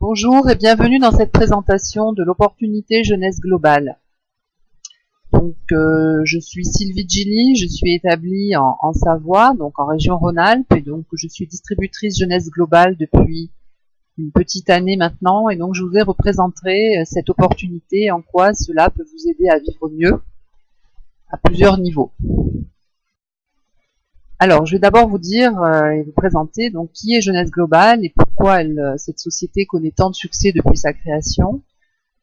Bonjour et bienvenue dans cette présentation de l'opportunité jeunesse globale. Donc, je suis Sylvie Gilly, je suis établie en Savoie, donc en région Rhône-Alpes, et donc je suis distributrice jeunesse globale depuis une petite année maintenant, et donc je vous ai représenté cette opportunité, en quoi cela peut vous aider à vivre mieux à plusieurs niveaux. Alors, je vais d'abord vous dire et vous présenter donc qui est Jeunesse Globale et pourquoi cette société connaît tant de succès depuis sa création.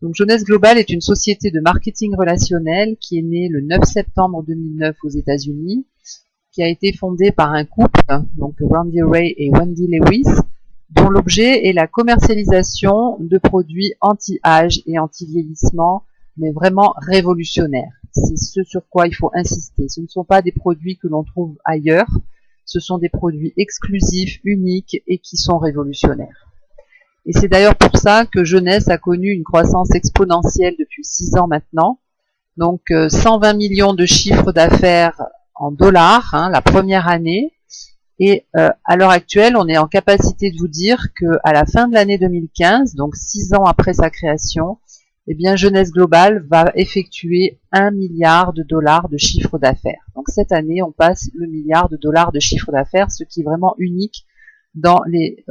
Donc, Jeunesse Globale est une société de marketing relationnel qui est née le 9 septembre 2009 aux États-Unis, qui a été fondée par un couple, donc Randy Ray et Wendy Lewis, dont l'objet est la commercialisation de produits anti-âge et anti-vieillissement, mais vraiment révolutionnaires. C'est ce sur quoi il faut insister. Ce ne sont pas des produits que l'on trouve ailleurs, ce sont des produits exclusifs, uniques et qui sont révolutionnaires. Et c'est d'ailleurs pour ça que Jeunesse a connu une croissance exponentielle depuis 6 ans maintenant. Donc 120 millions de chiffre d'affaires en dollars la première année. Et à l'heure actuelle, on est en capacité de vous dire qu'à la fin de l'année 2015, donc 6 ans après sa création, eh bien, Jeunesse Globale va effectuer 1 milliard de dollars de chiffre d'affaires. Donc cette année, on passe le milliard de dollars de chiffre d'affaires, ce qui est vraiment unique dans les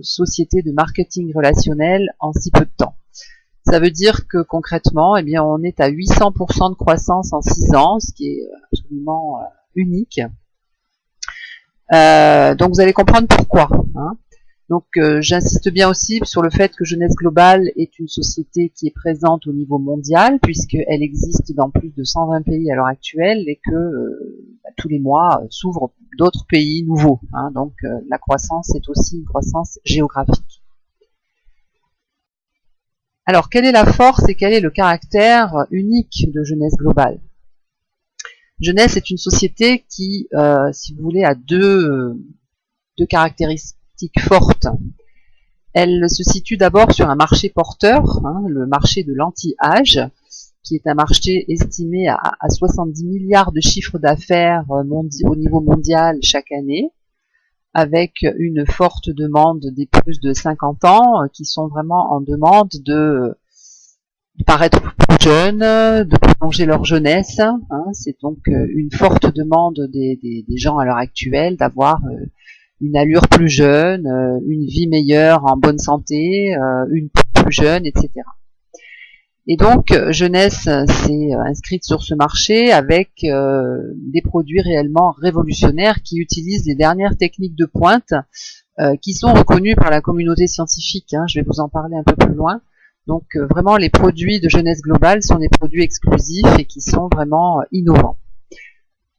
sociétés de marketing relationnel en si peu de temps. Ça veut dire que concrètement, eh bien, on est à 800% de croissance en 6 ans, ce qui est absolument unique. Donc vous allez comprendre pourquoi. Donc j'insiste bien aussi sur le fait que Jeunesse Globale est une société qui est présente au niveau mondial, puisqu'elle existe dans plus de 120 pays à l'heure actuelle et que tous les mois s'ouvrent d'autres pays nouveaux. Donc la croissance est aussi une croissance géographique. Alors quelle est la force et quel est le caractère unique de Jeunesse Globale ? Jeunesse est une société qui, si vous voulez, a deux caractéristiques forte. Elle se situe d'abord sur un marché porteur, le marché de l'anti-âge, qui est un marché estimé à 70 milliards de chiffre d'affaires au niveau mondial chaque année, avec une forte demande des plus de 50 ans qui sont vraiment en demande de paraître plus jeunes, de prolonger leur jeunesse. C'est donc une forte demande des gens à l'heure actuelle d'avoir une allure plus jeune, une vie meilleure en bonne santé, une peau plus jeune, etc. Et donc, Jeunesse s'est inscrite sur ce marché avec des produits réellement révolutionnaires qui utilisent les dernières techniques de pointe qui sont reconnues par la communauté scientifique. Je vais vous en parler un peu plus loin. Donc, vraiment, les produits de Jeunesse Globale sont des produits exclusifs et qui sont vraiment innovants.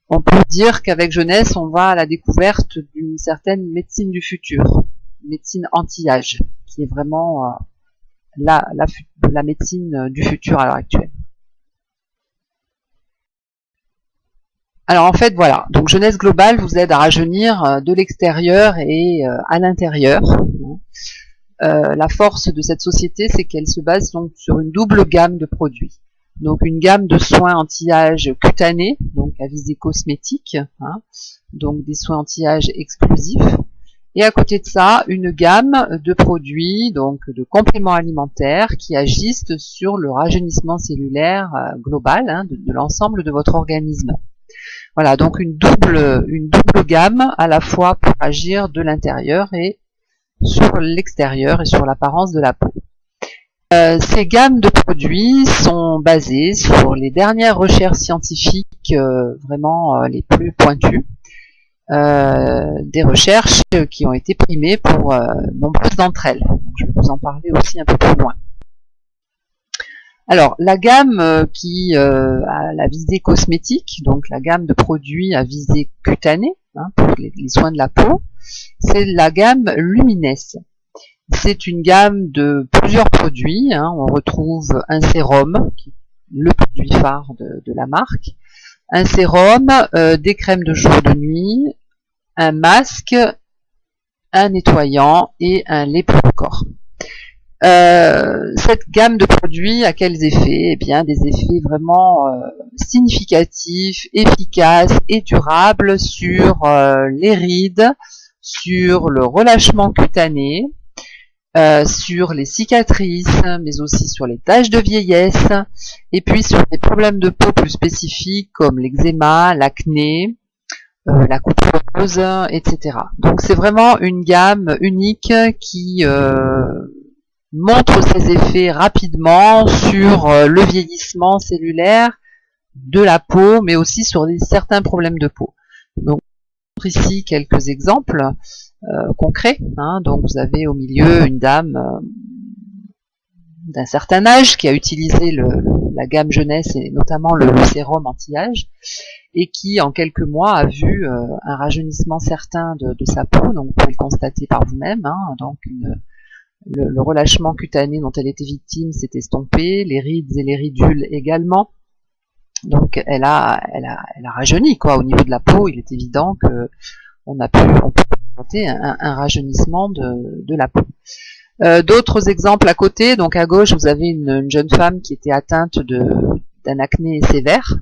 On peut dire qu'avec Jeunesse, on va à la découverte d'une certaine médecine du futur, médecine anti-âge, qui est vraiment la médecine du futur à l'heure actuelle. Alors en fait, voilà, donc Jeunesse Globale vous aide à rajeunir de l'extérieur et à l'intérieur. La force de cette société, c'est qu'elle se base donc sur une double gamme de produits. Donc une gamme de soins anti-âge cutanés, donc à visée cosmétique, donc des soins anti-âge exclusifs. Et à côté de ça, une gamme de produits, donc de compléments alimentaires qui agissent sur le rajeunissement cellulaire global de l'ensemble de votre organisme. Voilà, donc une double gamme à la fois pour agir de l'intérieur et sur l'extérieur et sur l'apparence de la peau. Ces gammes de produits sont basées sur les dernières recherches scientifiques vraiment les plus pointues, des recherches qui ont été primées pour nombreuses d'entre elles. Je vais vous en parler aussi un peu plus loin. Alors, la gamme qui a la visée cosmétique, donc la gamme de produits à visée cutanée, pour les soins de la peau, c'est la gamme Luminesse. C'est une gamme de plusieurs produits. On retrouve un sérum, qui est le produit phare de la marque, un sérum, des crèmes de jour et de nuit, un masque, un nettoyant et un lait pour le corps. Cette gamme de produits a quels effets ? Eh bien, des effets vraiment significatifs, efficaces et durables sur les rides, sur le relâchement cutané, sur les cicatrices, mais aussi sur les taches de vieillesse, et puis sur des problèmes de peau plus spécifiques comme l'eczéma, l'acné, la coupeuse, etc. Donc c'est vraiment une gamme unique qui montre ses effets rapidement sur le vieillissement cellulaire de la peau, mais aussi sur certains problèmes de peau. Donc ici quelques exemples concrets. Donc vous avez au milieu une dame d'un certain âge qui a utilisé la gamme jeunesse et notamment le sérum anti-âge et qui en quelques mois a vu un rajeunissement certain de sa peau. Donc vous pouvez le constater par vous-même. Donc le relâchement cutané dont elle était victime s'est estompé, les rides et les ridules également. Donc elle a rajeuni quoi. Au niveau de la peau, il est évident que on peut constater un rajeunissement de la peau. D'autres exemples à côté. Donc à gauche, vous avez une jeune femme qui était atteinte d'un acné sévère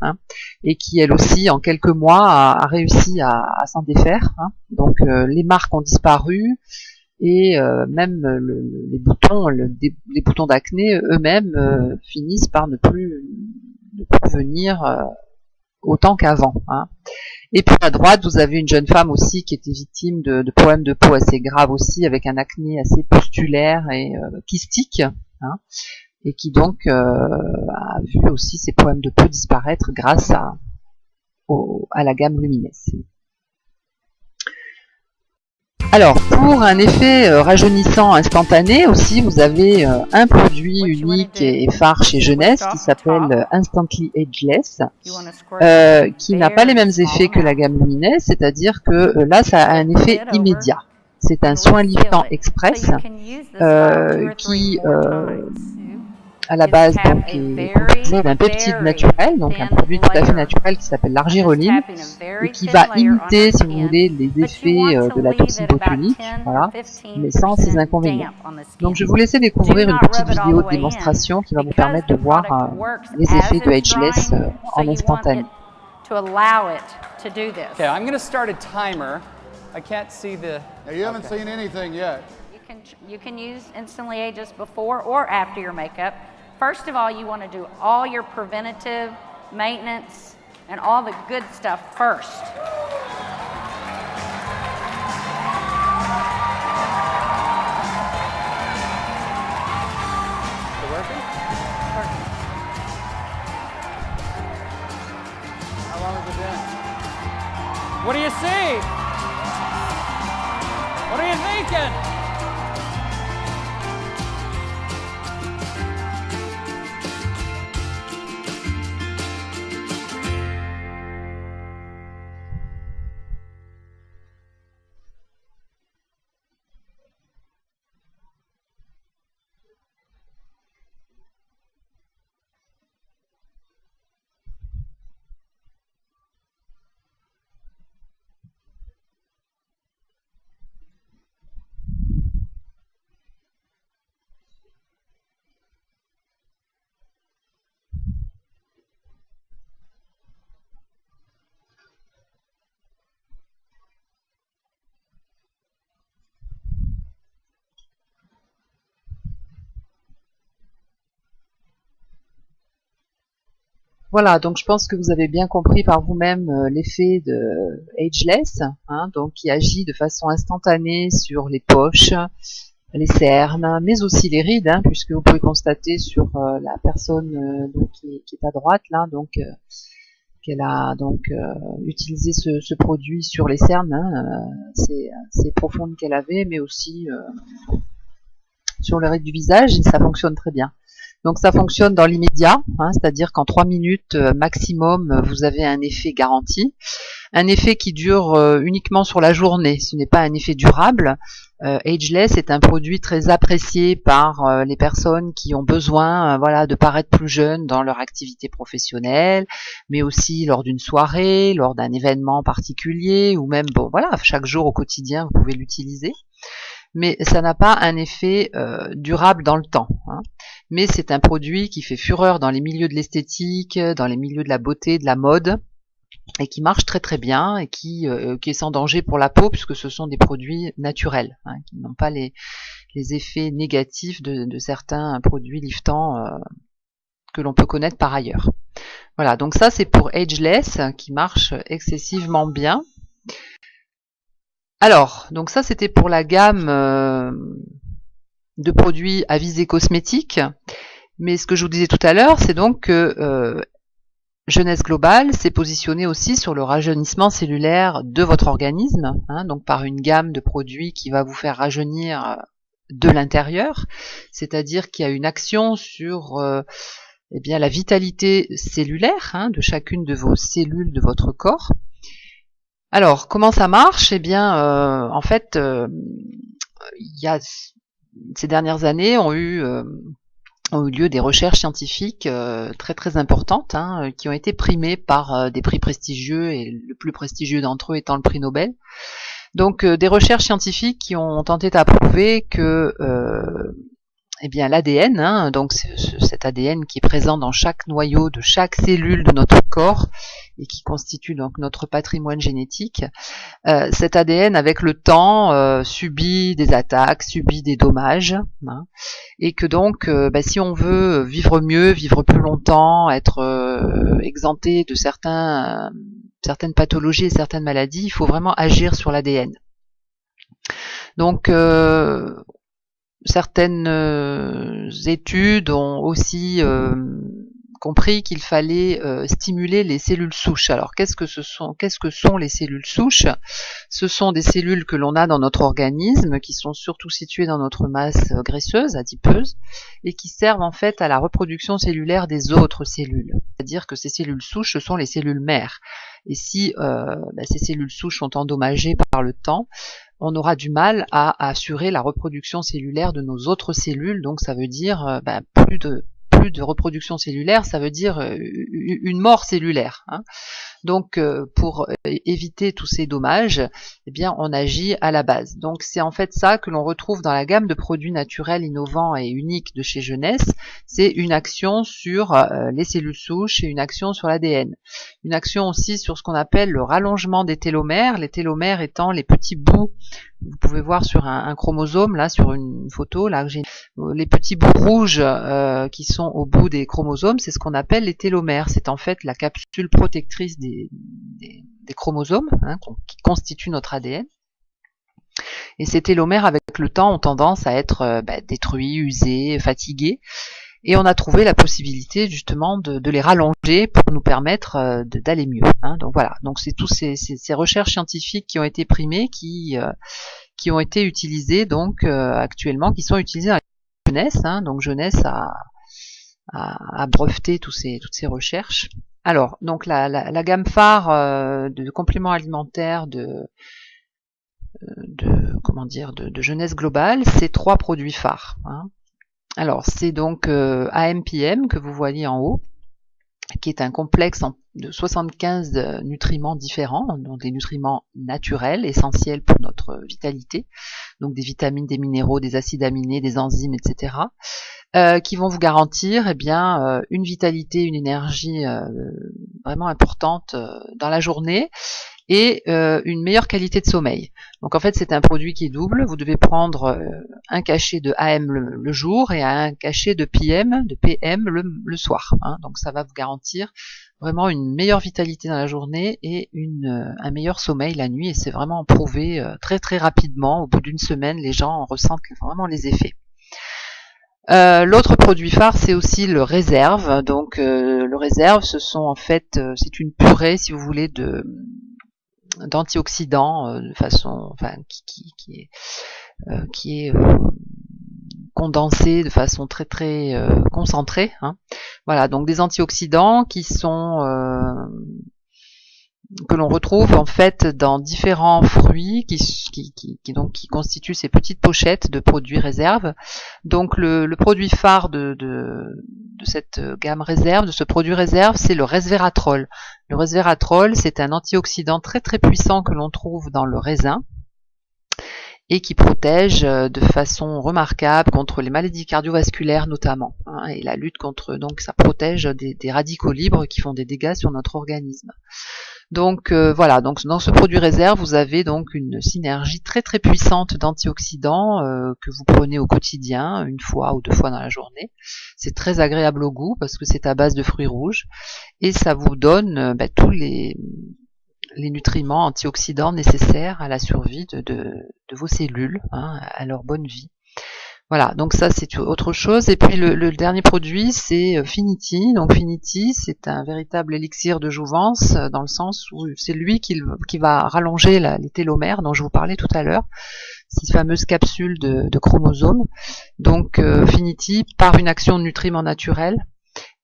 et qui elle aussi en quelques mois a réussi à s'en défaire. Donc les marques ont disparu et même les boutons d'acné eux-mêmes finissent par ne plus venir autant qu'avant. Et puis à droite, vous avez une jeune femme aussi qui était victime de problèmes de peau assez graves aussi, avec un acné assez pustulaire et kystique, et qui donc a vu aussi ses problèmes de peau disparaître grâce à la gamme Luminesse. Alors, pour un effet rajeunissant instantané aussi, vous avez un produit unique et phare chez Jeunesse qui s'appelle Instantly Ageless, qui n'a pas les mêmes effets que la gamme Luminesse, c'est-à-dire que là, ça a un effet immédiat. C'est un soin liftant express qui, à la base, donc, est composé d'un peptide naturel, donc un produit tout à fait naturel qui s'appelle l'argireline, et qui va imiter, si vous voulez, les effets de la toxine botulinique, voilà, mais sans ses inconvénients. Donc je vais vous laisser découvrir une petite vidéo de démonstration qui va vous permettre de voir les effets de Ageless en instantané. Okay, I'm going to start a timer. I can't see the... Now, you haven't seen anything yet. You can use Instantly Ageless before or after your makeup. First of all, you want to do all your preventative maintenance and all the good stuff first. Is it working? Working. How long has it been? What do you see? What are you thinking? Voilà, donc je pense que vous avez bien compris par vous-même l'effet de Ageless, donc qui agit de façon instantanée sur les poches, les cernes, mais aussi les rides, puisque vous pouvez constater sur la personne donc, qui est à droite là, donc qu'elle a donc utilisé ce produit sur les cernes, c'est profonde qu'elle avait, mais aussi sur le reste du visage, et ça fonctionne très bien. Donc ça fonctionne dans l'immédiat, c'est-à-dire qu'en 3 minutes maximum, vous avez un effet garanti. Un effet qui dure uniquement sur la journée, ce n'est pas un effet durable. Ageless est un produit très apprécié par les personnes qui ont besoin voilà, de paraître plus jeunes dans leur activité professionnelle, mais aussi lors d'une soirée, lors d'un événement particulier, ou même bon voilà, chaque jour au quotidien, vous pouvez l'utiliser. Mais ça n'a pas un effet durable dans le temps. Mais c'est un produit qui fait fureur dans les milieux de l'esthétique, dans les milieux de la beauté, de la mode, et qui marche très très bien, et qui est sans danger pour la peau, puisque ce sont des produits naturels, qui n'ont pas les les effets négatifs de certains produits liftants que l'on peut connaître par ailleurs. Voilà, donc ça c'est pour Ageless qui marche excessivement bien. Alors, donc ça c'était pour la gamme de produits à visée cosmétique. Mais ce que je vous disais tout à l'heure, c'est donc que Jeunesse Globale s'est positionné aussi sur le rajeunissement cellulaire de votre organisme, hein, donc par une gamme de produits qui va vous faire rajeunir de l'intérieur, c'est-à-dire qu'il y a une action sur eh bien, la vitalité cellulaire hein, de chacune de vos cellules de votre corps. Alors, comment ça marche? Eh bien, en fait, ces dernières années ont eu lieu des recherches scientifiques très très importantes hein, qui ont été primées par des prix prestigieux et le plus prestigieux d'entre eux étant le prix Nobel. Donc des recherches scientifiques qui ont tenté à prouver que eh bien l'ADN, hein, donc cet ADN qui est présent dans chaque noyau de chaque cellule de notre corps et qui constitue donc notre patrimoine génétique, cet ADN avec le temps subit des attaques, subit des dommages, hein, et que donc si on veut vivre mieux, vivre plus longtemps, être exempté de certaines pathologies et certaines maladies, il faut vraiment agir sur l'ADN. Donc certaines études ont aussi compris qu'il fallait stimuler les cellules souches. Alors qu'est-ce que sont les cellules souches? Ce sont des cellules que l'on a dans notre organisme, qui sont surtout situées dans notre masse graisseuse, adipeuse, et qui servent en fait à la reproduction cellulaire des autres cellules. C'est-à-dire que ces cellules souches, ce sont les cellules mères. Et si ces cellules souches sont endommagées par le temps, on aura du mal à assurer la reproduction cellulaire de nos autres cellules. Donc ça veut dire plus de reproduction cellulaire, ça veut dire une mort cellulaire. Hein. Donc pour éviter tous ces dommages, eh bien on agit à la base. Donc c'est en fait ça que l'on retrouve dans la gamme de produits naturels innovants et uniques de chez Jeunesse. C'est une action sur les cellules souches et une action sur l'ADN. Une action aussi sur ce qu'on appelle le rallongement des télomères, les télomères étant les petits bouts. Vous pouvez voir sur un chromosome, là, sur une photo, là, les petits bouts rouges qui sont au bout des chromosomes, c'est ce qu'on appelle les télomères. C'est en fait la capsule protectrice des chromosomes hein, qui constituent notre ADN. Et ces télomères, avec le temps, ont tendance à être détruits, usés, fatigués. Et on a trouvé la possibilité justement de les rallonger pour nous permettre d'aller mieux. Hein. Donc voilà, donc c'est tous ces recherches scientifiques qui ont été primées, qui ont été utilisées donc actuellement, qui sont utilisées dans la Jeunesse. Hein. Donc Jeunesse a breveté toutes ces recherches. Alors donc la gamme phare de compléments alimentaires de Jeunesse Globale, c'est 3 produits phares. Hein. Alors, c'est donc AMPM que vous voyez en haut, qui est un complexe de 75 nutriments différents, donc des nutriments naturels, essentiels pour notre vitalité, donc des vitamines, des minéraux, des acides aminés, des enzymes, etc., qui vont vous garantir une vitalité, une énergie vraiment importante dans la journée, et une meilleure qualité de sommeil. Donc en fait c'est un produit qui est double, vous devez prendre un cachet de AM le jour et un cachet de PM le soir. Hein. Donc ça va vous garantir vraiment une meilleure vitalité dans la journée et un meilleur sommeil la nuit, et c'est vraiment prouvé très très rapidement. Au bout d'une semaine, les gens en ressentent vraiment les effets. L'autre produit phare, c'est aussi le réserve. Donc le réserve, c'est une purée, si vous voulez, d'antioxydants de façon, qui est condensée de façon très très concentrée. Hein. Voilà, donc des antioxydants qui sont que l'on retrouve en fait dans différents fruits qui constituent ces petites pochettes de produits réserve. Donc le produit phare de cette gamme réserve, de ce produit réserve, c'est le resveratrol. Le resveratrol, c'est un antioxydant très très puissant que l'on trouve dans le raisin et qui protège de façon remarquable contre les maladies cardiovasculaires notamment. Hein, et la lutte contre, donc ça protège des radicaux libres qui font des dégâts sur notre organisme. Donc voilà, donc dans ce produit réserve, vous avez donc une synergie très très puissante d'antioxydants que vous prenez au quotidien, une fois ou 2 fois dans la journée. C'est très agréable au goût parce que c'est à base de fruits rouges et ça vous donne tous les nutriments antioxydants nécessaires à la survie de vos cellules, à leur bonne vie. Voilà, donc ça c'est autre chose. Et puis le dernier produit, c'est Finity. Donc Finity, c'est un véritable élixir de jouvence, dans le sens où c'est lui qui va rallonger les télomères dont je vous parlais tout à l'heure, ces fameuses capsules de chromosomes. Donc Finity, par une action de nutriments naturels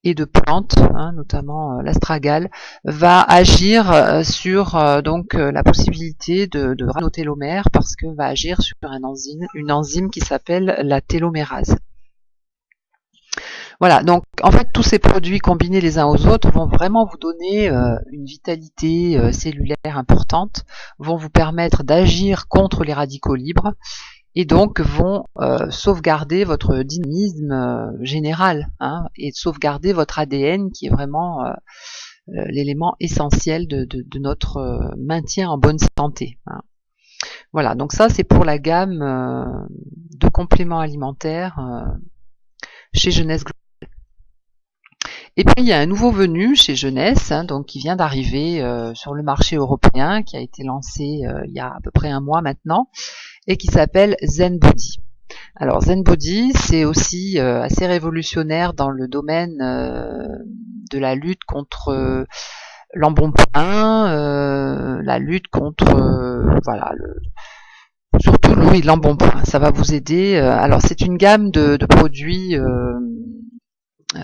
et de plantes, notamment l'astragale, va agir sur la possibilité de rallonger nos télomères, parce que va agir sur une enzyme qui s'appelle la télomérase. Voilà, donc en fait tous ces produits combinés les uns aux autres vont vraiment vous donner une vitalité cellulaire importante, vont vous permettre d'agir contre les radicaux libres, et donc vont sauvegarder votre dynamisme général, et sauvegarder votre ADN qui est vraiment l'élément essentiel de notre maintien en bonne santé. Voilà, donc ça c'est pour la gamme de compléments alimentaires chez Jeunesse Global. Et puis il y a un nouveau venu chez Jeunesse, donc qui vient d'arriver sur le marché européen, qui a été lancé il y a à peu près 1 mois maintenant, et qui s'appelle Zen Body. Alors Zen Body, c'est aussi assez révolutionnaire dans le domaine de la lutte contre l'embonpoint, la lutte contre surtout l'embonpoint. Ça va vous aider. Alors c'est une gamme de produits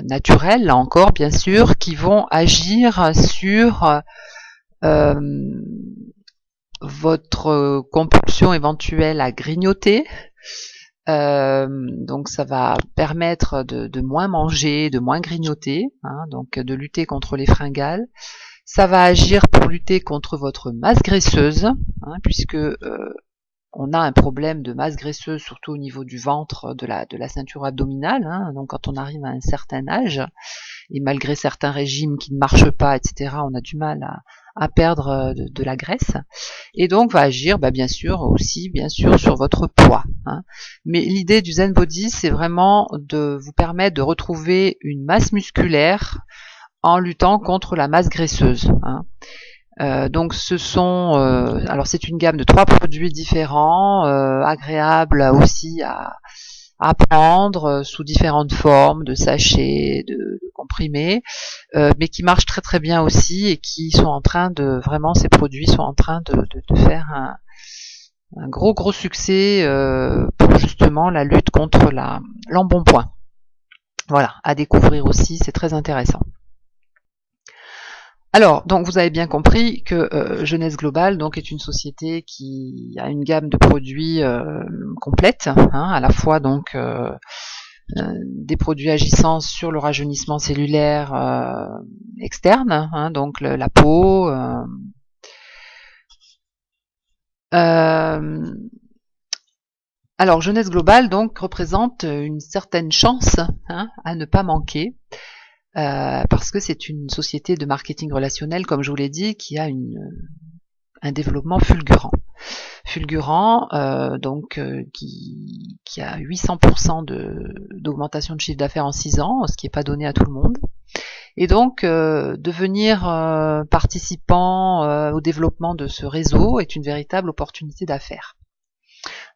naturels, là encore bien sûr, qui vont agir sur votre compulsion éventuelle à grignoter. Donc ça va permettre de moins manger, de moins grignoter, donc de lutter contre les fringales. Ça va agir pour lutter contre votre masse graisseuse, puisque on a un problème de masse graisseuse, surtout au niveau du ventre, de la ceinture abdominale. Donc quand on arrive à un certain âge, et malgré certains régimes qui ne marchent pas, etc., on a du mal à perdre de la graisse, et donc va agir bien sûr sur votre poids. Mais l'idée du Zen Body, c'est vraiment de vous permettre de retrouver une masse musculaire en luttant contre la masse graisseuse. Donc ce sont, alors c'est une gamme de 3 produits différents, agréables aussi à prendre sous différentes formes, de sachets, de comprimés, mais qui marchent très très bien aussi, et qui sont en train de, vraiment ces produits sont en train de faire un gros succès pour justement la lutte contre l'embonpoint. Voilà, à découvrir aussi, c'est très intéressant. Alors, donc vous avez bien compris que Jeunesse Global donc est une société qui a une gamme de produits complète, à la fois donc des produits agissant sur le rajeunissement cellulaire externe, donc la peau. Alors Jeunesse Global donc représente une certaine chance à ne pas manquer. Parce que c'est une société de marketing relationnel, comme je vous l'ai dit, qui a un développement fulgurant, qui a 800% d'augmentation de chiffre d'affaires en 6 ans, ce qui n'est pas donné à tout le monde. Et donc, devenir participant au développement de ce réseau est une véritable opportunité d'affaires.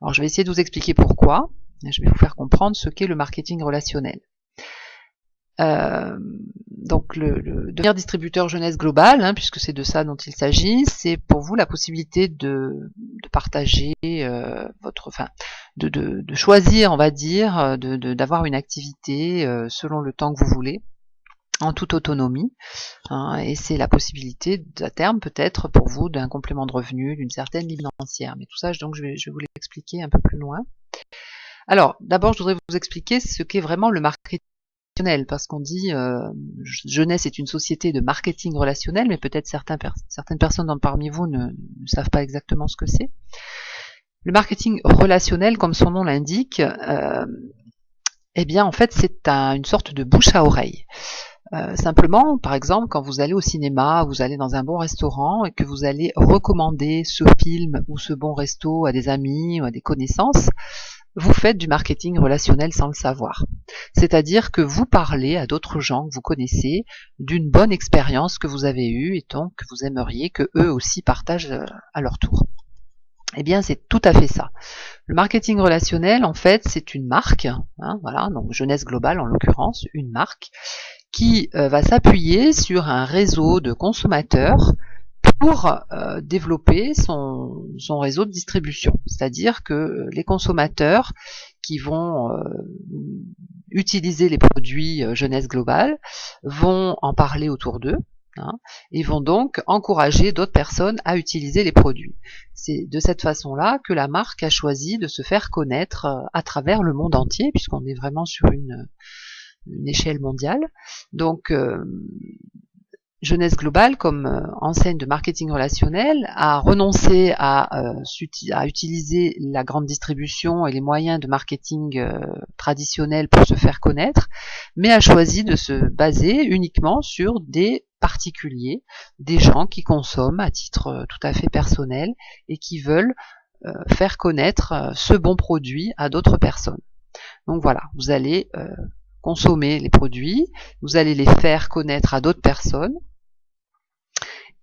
Alors, je vais essayer de vous expliquer pourquoi. Je vais vous faire comprendre ce qu'est le marketing relationnel. Donc devenir distributeur Jeunesse Global, puisque c'est de ça dont il s'agit, c'est pour vous la possibilité de partager de choisir, on va dire, d'avoir une activité selon le temps que vous voulez, en toute autonomie, et c'est la possibilité à terme peut-être pour vous d'un complément de revenu, d'une certaine libre financière. Mais tout ça, donc je vais vous l'expliquer un peu plus loin. Alors d'abord, je voudrais vous expliquer ce qu'est vraiment le marketing. Parce qu'on dit Jeunesse est une société de marketing relationnel, mais peut-être certaines personnes parmi vous ne savent pas exactement ce que c'est. Le marketing relationnel, comme son nom l'indique, eh bien en fait c'est une sorte de bouche à oreille. Simplement, par exemple, quand vous allez au cinéma, vous allez dans un bon restaurant et que vous allez recommander ce film ou ce bon resto à des amis ou à des connaissances, vous faites du marketing relationnel sans le savoir. C'est-à-dire que vous parlez à d'autres gens que vous connaissez d'une bonne expérience que vous avez eue et donc que vous aimeriez que eux aussi partagent à leur tour. Eh bien, c'est tout à fait ça. Le marketing relationnel, en fait, c'est une marque, voilà, donc Jeunesse Globale en l'occurrence, une marque qui va s'appuyer sur un réseau de consommateurs pour développer son réseau de distribution. C'est-à-dire que les consommateurs qui vont utiliser les produits Jeunesse Globale vont en parler autour d'eux, et vont donc encourager d'autres personnes à utiliser les produits. C'est de cette façon-là que la marque a choisi de se faire connaître à travers le monde entier, puisqu'on est vraiment sur une échelle mondiale. Donc, Jeunesse Globale, comme enseigne de marketing relationnel, a renoncé à utiliser la grande distribution et les moyens de marketing traditionnels pour se faire connaître, mais a choisi de se baser uniquement sur des particuliers, des gens qui consomment à titre tout à fait personnel et qui veulent faire connaître ce bon produit à d'autres personnes. Donc voilà, vous allez consommer les produits, vous allez les faire connaître à d'autres personnes,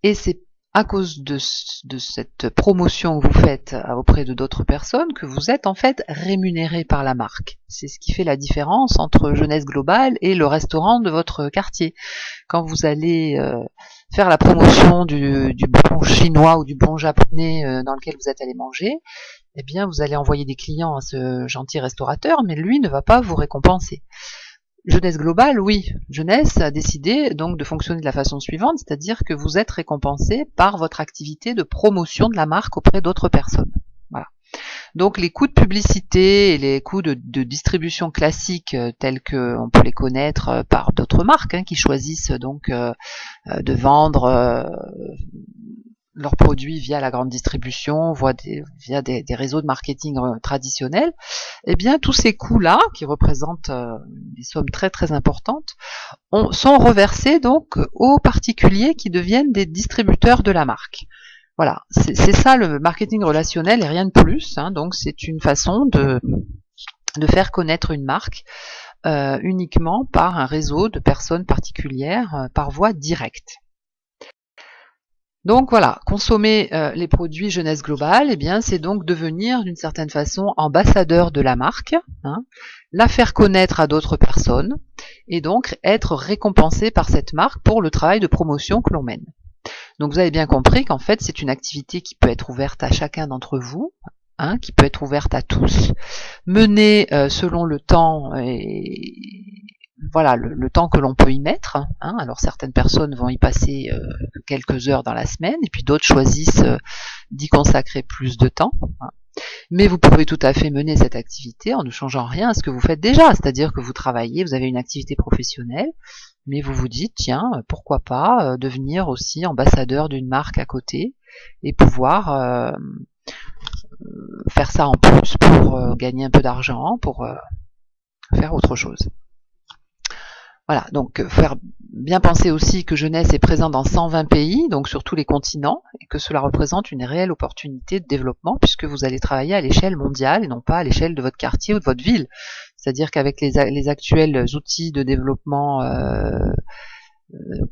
et c'est à cause de cette promotion que vous faites auprès de d'autres personnes que vous êtes en fait rémunéré par la marque. C'est ce qui fait la différence entre Jeunesse Globale et le restaurant de votre quartier. Quand vous allez faire la promotion du bon chinois ou du bon japonais dans lequel vous êtes allé manger, eh bien vous allez envoyer des clients à ce gentil restaurateur, mais lui ne va pas vous récompenser. Jeunesse Globale, oui. Jeunesse a décidé donc de fonctionner de la façon suivante, c'est-à-dire que vous êtes récompensé par votre activité de promotion de la marque auprès d'autres personnes. Voilà. Donc les coûts de publicité et les coûts de distribution classiques tels qu'on peut les connaître par d'autres marques qui choisissent donc de vendre leurs produits via la grande distribution, via des réseaux de marketing traditionnels, eh bien tous ces coûts-là, qui représentent des sommes très très importantes, sont reversés donc aux particuliers qui deviennent des distributeurs de la marque. Voilà, c'est ça le marketing relationnel et rien de plus. Donc c'est une façon de faire connaître une marque uniquement par un réseau de personnes particulières par voie directe. Donc voilà, consommer les produits Jeunesse Globale, eh bien c'est donc devenir d'une certaine façon ambassadeur de la marque, la faire connaître à d'autres personnes et donc être récompensé par cette marque pour le travail de promotion que l'on mène. Donc vous avez bien compris qu'en fait c'est une activité qui peut être ouverte à chacun d'entre vous, qui peut être ouverte à tous, menée selon le temps et voilà le temps que l'on peut y mettre. Alors certaines personnes vont y passer quelques heures dans la semaine et puis d'autres choisissent d'y consacrer plus de temps. Mais vous pouvez tout à fait mener cette activité en ne changeant rien à ce que vous faites déjà, c'est-à-dire que vous travaillez, vous avez une activité professionnelle, mais vous vous dites tiens, pourquoi pas devenir aussi ambassadeur d'une marque à côté et pouvoir faire ça en plus pour gagner un peu d'argent, pour faire autre chose. Voilà, donc faire bien penser aussi que Jeunesse est présent dans 120 pays, donc sur tous les continents, et que cela représente une réelle opportunité de développement puisque vous allez travailler à l'échelle mondiale et non pas à l'échelle de votre quartier ou de votre ville. C'est-à-dire qu'avec les actuels outils de développement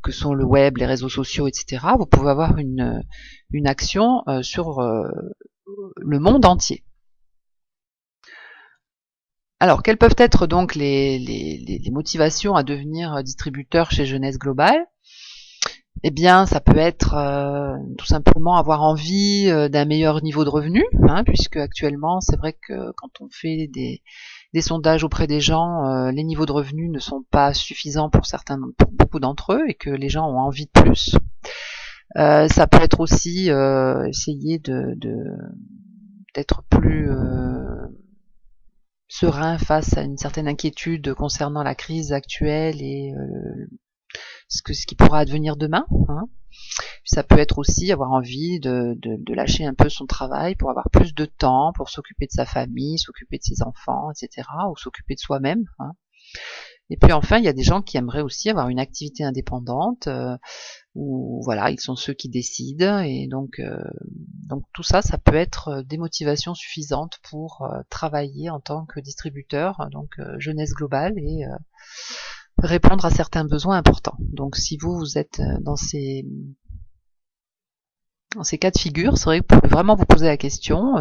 que sont le web, les réseaux sociaux, etc., vous pouvez avoir une action sur le monde entier. Alors, quelles peuvent être donc les motivations à devenir distributeur chez Jeunesse Globale ? Eh bien, ça peut être tout simplement avoir envie d'un meilleur niveau de revenu, puisque actuellement, c'est vrai que quand on fait des sondages auprès des gens, les niveaux de revenus ne sont pas suffisants pour beaucoup d'entre eux et que les gens ont envie de plus. Ça peut être aussi essayer d'être plus serein face à une certaine inquiétude concernant la crise actuelle et ce qui pourra advenir demain. Ça peut être aussi avoir envie de lâcher un peu son travail pour avoir plus de temps, pour s'occuper de sa famille, s'occuper de ses enfants, etc., ou s'occuper de soi-même. Et puis enfin, il y a des gens qui aimeraient aussi avoir une activité indépendante, où voilà, ils sont ceux qui décident, et donc tout ça, ça peut être des motivations suffisantes pour travailler en tant que distributeur, donc jeunesse globale, et répondre à certains besoins importants. Donc si vous êtes dans ces cas de figure, c'est vrai que vous pouvez vraiment vous poser la question,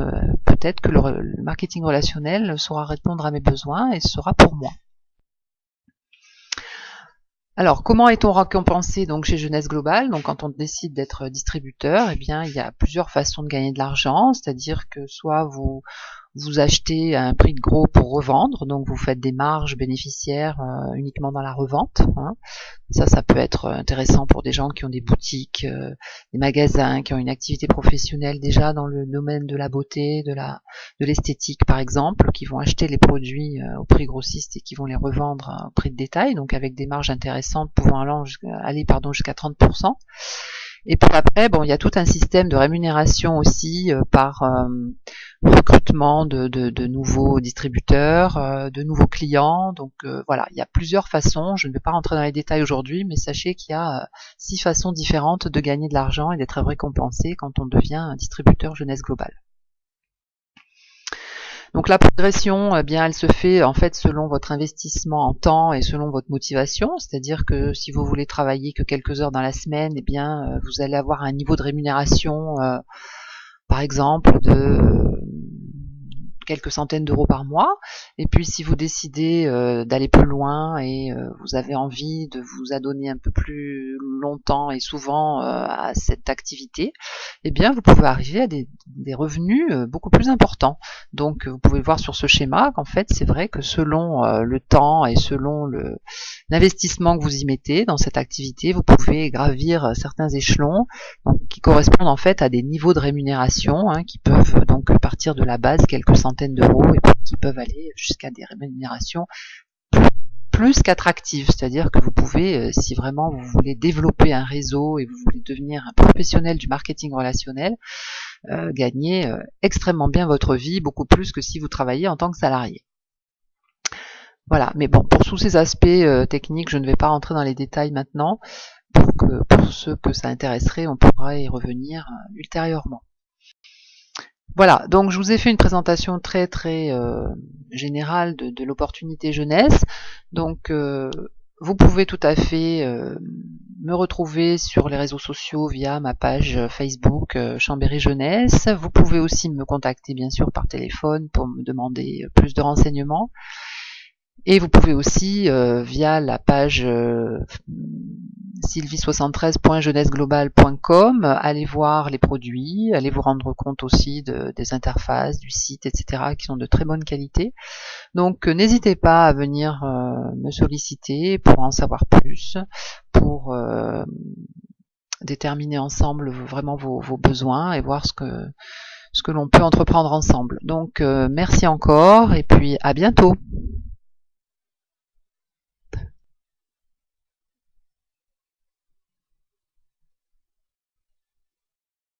peut-être que le marketing relationnel saura répondre à mes besoins et sera pour moi. Alors, comment est-on récompensé donc chez Jeunesse Globale? Donc, quand on décide d'être distributeur, eh bien, il y a plusieurs façons de gagner de l'argent, c'est-à-dire que soit vous achetez à un prix de gros pour revendre, donc vous faites des marges bénéficiaires uniquement dans la revente. Hein. Ça peut être intéressant pour des gens qui ont des boutiques, des magasins, qui ont une activité professionnelle déjà dans le domaine de la beauté, de l'esthétique par exemple, qui vont acheter les produits au prix grossiste et qui vont les revendre au prix de détail, donc avec des marges intéressantes pouvant aller jusqu'à 30%. Et puis après, bon, il y a tout un système de rémunération aussi par recrutement de nouveaux distributeurs, de nouveaux clients. Donc voilà, il y a plusieurs façons. Je ne vais pas rentrer dans les détails aujourd'hui, mais sachez qu'il y a 6 façons différentes de gagner de l'argent et d'être récompensé quand on devient un distributeur jeunesse globale. Donc la progression, eh bien, elle se fait en fait selon votre investissement en temps et selon votre motivation, c'est-à-dire que si vous voulez travailler que quelques heures dans la semaine, eh bien, vous allez avoir un niveau de rémunération, par exemple, de quelques centaines d'euros par mois. Et puis si vous décidez d'aller plus loin et vous avez envie de vous adonner un peu plus longtemps et souvent à cette activité, eh bien vous pouvez arriver à des revenus beaucoup plus importants. Donc vous pouvez voir sur ce schéma qu'en fait c'est vrai que selon le temps et selon l'investissement que vous y mettez dans cette activité, vous pouvez gravir certains échelons donc, qui correspondent en fait à des niveaux de rémunération qui peuvent donc partir de la base quelques centaines d'euros et puis qui peuvent aller jusqu'à des rémunérations plus qu'attractives, c'est-à-dire que vous pouvez, si vraiment vous voulez développer un réseau et vous voulez devenir un professionnel du marketing relationnel, gagner extrêmement bien votre vie, beaucoup plus que si vous travaillez en tant que salarié. Voilà, mais bon, pour tous ces aspects techniques, je ne vais pas rentrer dans les détails maintenant. Pour ceux que ça intéresserait, on pourra y revenir ultérieurement. Voilà, donc je vous ai fait une présentation très générale de l'opportunité jeunesse. Donc vous pouvez tout à fait me retrouver sur les réseaux sociaux via ma page Facebook Chambéry Jeunesse. Vous pouvez aussi me contacter bien sûr par téléphone pour me demander plus de renseignements. Et vous pouvez aussi, via la page sylvie73.jeunesseglobale.com, aller voir les produits, aller vous rendre compte aussi des interfaces, du site, etc., qui sont de très bonne qualité. Donc n'hésitez pas à venir me solliciter pour en savoir plus, pour déterminer ensemble vraiment vos besoins et voir ce que l'on peut entreprendre ensemble. Donc merci encore et puis à bientôt.